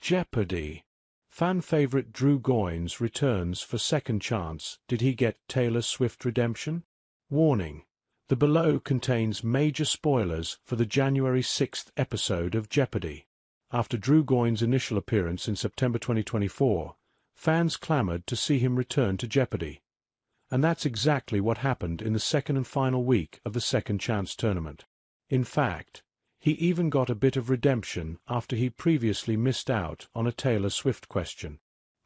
Jeopardy! Fan favorite Drew Goins returns for second chance. Did he get Taylor Swift redemption? Warning: the below contains major spoilers for the January 6th episode of Jeopardy! After Drew Goins' initial appearance in September 2024, fans clamored to see him return to Jeopardy! And that's exactly what happened in the second and final week of the Second Chance tournament. In fact, he even got a bit of redemption after he previously missed out on a Taylor Swift question.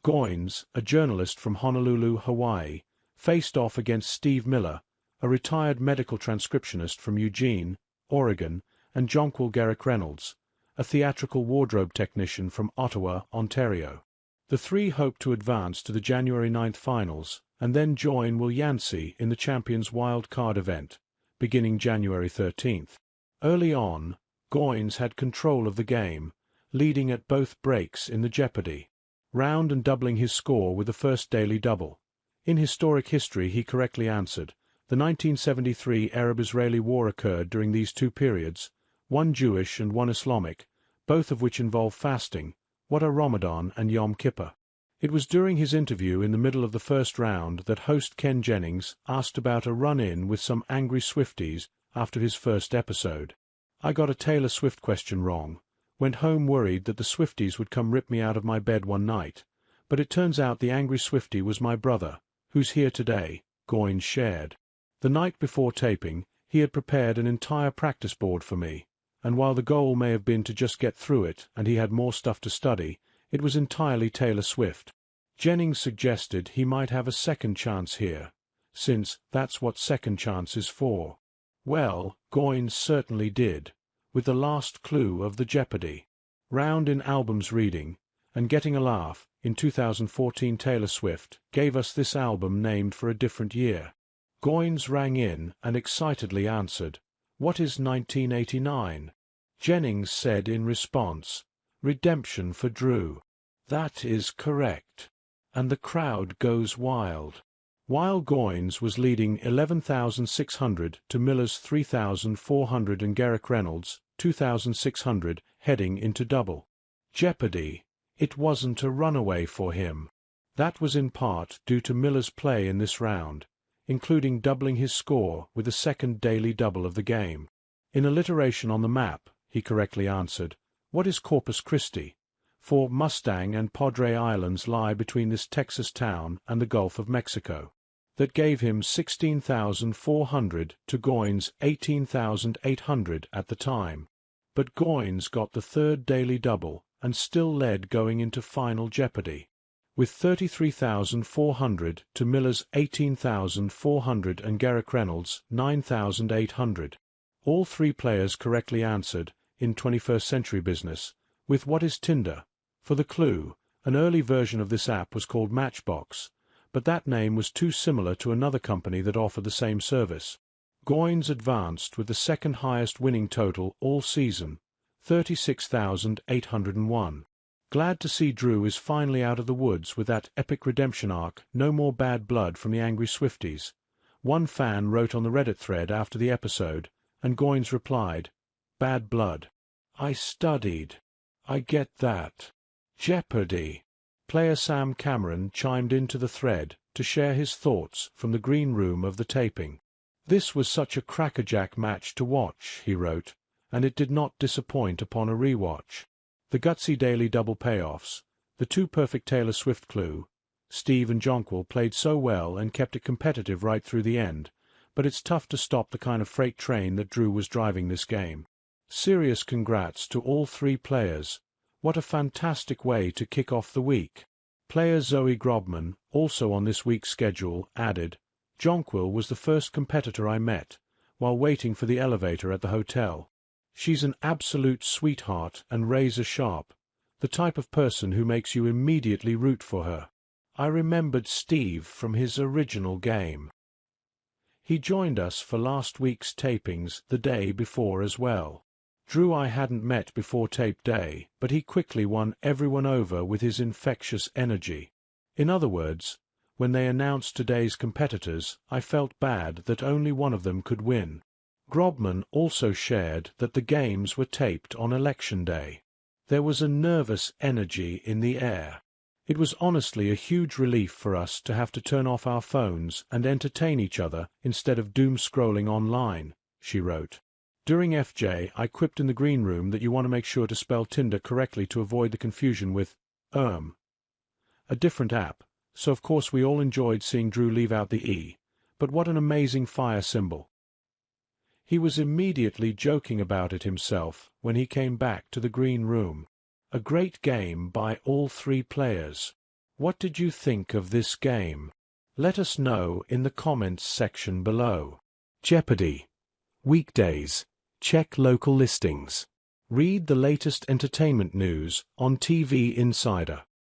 Goins, a journalist from Honolulu, Hawaii, faced off against Steve Miller, a retired medical transcriptionist from Eugene, Oregon, and Jonquil Garrick Reynolds, a theatrical wardrobe technician from Ottawa, Ontario. The three hoped to advance to the January 9th finals and then join Will Yancey in the Champions Wild Card event, beginning January 13th. Early on, Goins had control of the game, leading at both breaks in the Jeopardy! Round and doubling his score with the first daily double. In historic history he correctly answered. The 1973 Arab-Israeli War occurred during these two periods, one Jewish and one Islamic, both of which involve fasting. What are Ramadan and Yom Kippur? It was during his interview in the middle of the first round that host Ken Jennings asked about a run-in with some angry Swifties after his first episode. I got a Taylor Swift question wrong. Went home worried that the Swifties would come rip me out of my bed one night. But it turns out the angry Swiftie was my brother, who's here today, Goins shared. The night before taping, he had prepared an entire practice board for me, and while the goal may have been to just get through it and he had more stuff to study, it was entirely Taylor Swift. Jennings suggested he might have a second chance here, since that's what second chance is for. Well, Goins certainly did, with the last clue of the Jeopardy! Round in albums reading, and getting a laugh. In 2014 Taylor Swift gave us this album named for a different year. Goins rang in and excitedly answered, "What is 1989? Jennings said in response, "Redemption for Drew." That is correct. And the crowd goes wild. While Goins was leading 11,600 to Miller's 3,400 and Garrick Reynolds' 2,600 heading into double Jeopardy! It wasn't a runaway for him. That was in part due to Miller's play in this round, including doubling his score with the second daily double of the game. In alliteration on the map, he correctly answered, "What is Corpus Christi?" For Mustang and Padre Islands lie between this Texas town and the Gulf of Mexico. That gave him 16,400 to Goins' 18,800 at the time. But Goins got the third daily double and still led going into Final Jeopardy! With 33,400 to Miller's 18,400 and Garrick Reynolds' 9,800. All three players correctly answered, in 21st Century Business, with "What is Tinder?" For the clue, an early version of this app was called Matchbox, but that name was too similar to another company that offered the same service. Goins advanced with the second highest winning total all season, 36,801. Glad to see Drew is finally out of the woods with that epic redemption arc, no more bad blood from the angry Swifties. One fan wrote on the Reddit thread after the episode, and Goins replied, "Bad blood. I studied. I get that. Jeopardy!" Player Sam Cameron chimed into the thread to share his thoughts from the green room of the taping. "This was such a crackerjack match to watch," he wrote, "and it did not disappoint upon a rewatch. The gutsy daily double payoffs, the two perfect Taylor Swift clue. Steve and Jonquil played so well and kept it competitive right through the end, but it's tough to stop the kind of freight train that Drew was driving this game. Serious congrats to all three players. What a fantastic way to kick off the week." Player Zoe Grobman, also on this week's schedule, added, "Jonquil was the first competitor I met, while waiting for the elevator at the hotel. She's an absolute sweetheart and razor sharp, the type of person who makes you immediately root for her. I remembered Steve from his original game. He joined us for last week's tapings the day before as well. Drew I hadn't met before tape day, but he quickly won everyone over with his infectious energy. In other words, when they announced today's competitors, I felt bad that only one of them could win." Grobman also shared that the games were taped on Election Day. There was a nervous energy in the air. It was honestly a huge relief for us to have to turn off our phones and entertain each other instead of doom-scrolling online, she wrote. During FJ, I quipped in the green room that you want to make sure to spell Tinder correctly to avoid the confusion with a different app, so of course we all enjoyed seeing Drew leave out the E. But what an amazing fire symbol. He was immediately joking about it himself when he came back to the green room. A great game by all three players. What did you think of this game? Let us know in the comments section below. Jeopardy! Weekdays. Check local listings. Read the latest entertainment news on TV Insider.